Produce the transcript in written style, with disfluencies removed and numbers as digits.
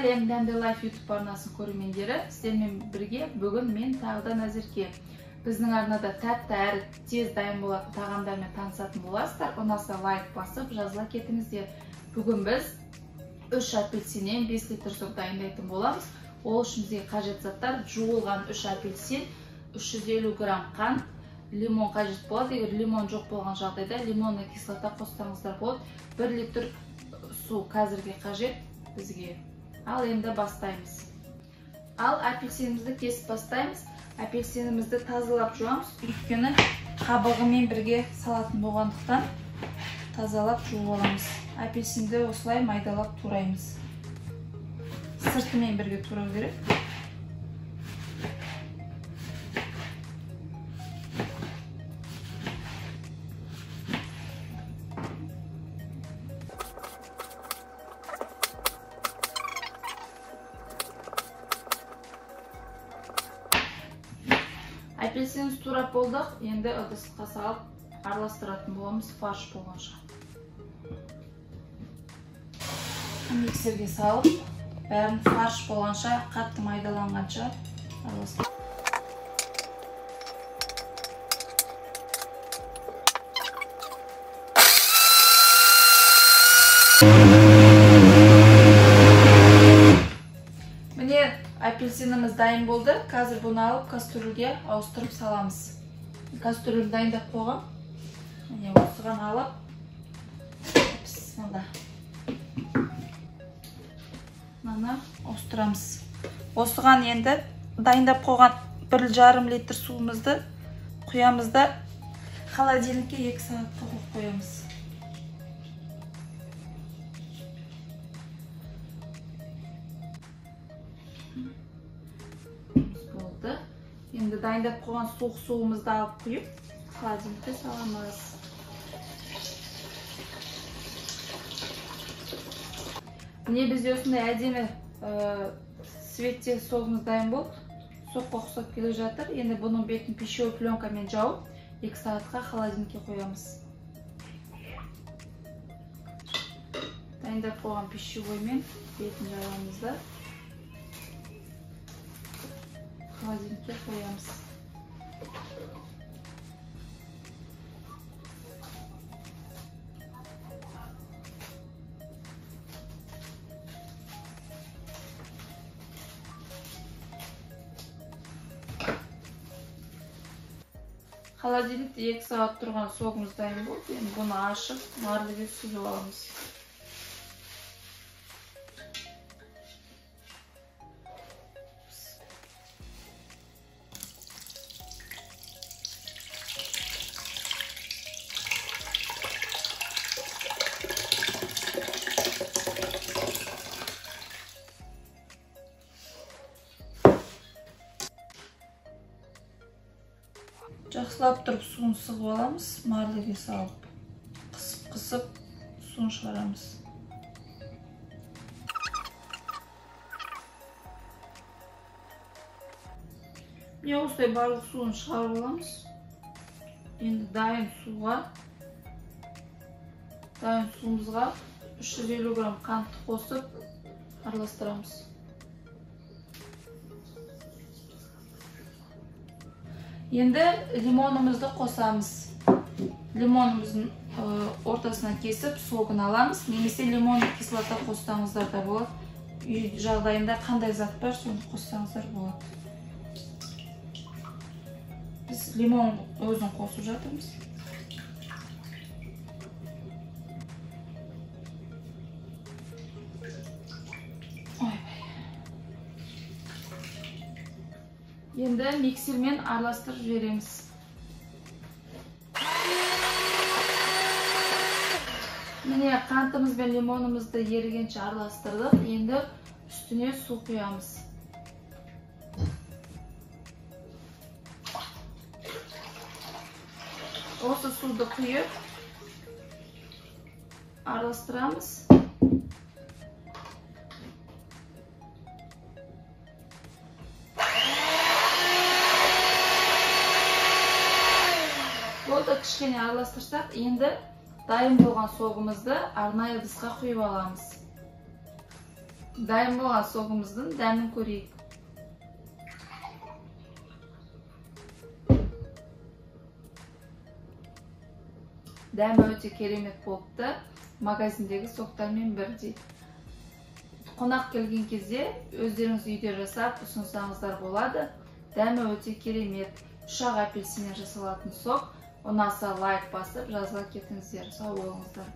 Сәлем, Дәмді Лайф YouTube арнасын көрермендері, сіздермен бірге бүгін мен тағы Назерке. Біздің арнада тәтті әрі тез дайын болатын тағамдармен танысатын боласыздар. Ұнаса лайк басып, жазыла кетіңіздер. Бүгін біз 3 апельсиннен 5 литр сок дайындайтын боламыз. Ол үшін бізге қажет заттар: жуылған 3 апельсин, 350 грамм қант, лимон қажет болады. Егер лимон жоқ болған жағдайда лимонный кислота қоссаңыздар болады. 1 литр су қазірге қажет бізге. Ал енді бастаймыз. Ал апельсинімізді кесіп бастаймыз. Апельсинімізді тазалап жуамыз. Өйткені қабығымен бірге салатын болғандықтан тазалап жуып аламыз. Апельсинді осылай майдалап тураймыз. Сыртымен бірге турау керек. Апельсиніміз турап болдық. Енді ыдысқа салып араластыратын боламыз фарш болғанша. Миксерге салып, бәрін фарш болғанша, қатты майдаланғанша араластырып. Апельсиніміз дайын болды. Қазір бұны алып кастрюльге ауыстырып саламыз. Кастрюль дайындап қойғам. Осыған алып, мына ауыстырамыз. Осыған енді дайындап қойған 1,5 литр суымызды құямыз да холодильникке 2 сағатқа қойып қоямыз. Енді дайындап қойған суық суымызды алып құйып, холодильникке саламыз. Міне бізде осындай әдемі светте согымыз дайын болды. Соққа ұқсап келе жатыр. Енді бұның бетін пищевой пленкамен жауып, 2 сағатқа холодильникке қоямыз. Дайындап қойған пищевоймен бетін жауамыз да холодильникке қоямыз. Холодильникте 2 сағат тұрған согымыз дайын болды. Енді бұны ашып, марлыға сүзіп аламыз. Жақсылап тұрып суын сығып аламыз, марлыға салып, қысып, суын шығарамыз. Міне осылай барлық суын шығарып аламыз. Енді дайын суымызға 350 грамм қантты қосып араластырамыз. Енді лимонымызды қосамыз. Лимонымыздың ортасынан кесіп, согын аламыз. Немесе лимонный кислота қоссаңыздар да болады. Үй жағдайында қандай зат бар, соны қоссаңыздар болады. Біз лимон өзін қосып жатырмыз. Енді миксермен араластырып жібереміз. Міне қантымыз бен лимонымызды ерігенше араластырдық. Енді үстіне су құямыз. Осы суды құйып араластырамыз. Болды, кішкене араластырсақ, енді дайын болған согымызды арнайы ыдысқа құйып аламыз. Дайын болған согымыздың дәмін көрейік. Дәмі өте керемет болыпты. Магазиндегі соктармен бірдей. Қонақ келген кезде өздеріңіз үйде жасап ұсынсаңыздар болады. Дәмі өте керемет. 3 апельсиннен жасалатын сок. Ұнаса лайк басып жазыла кетіңіздер. Сау болыңыздар.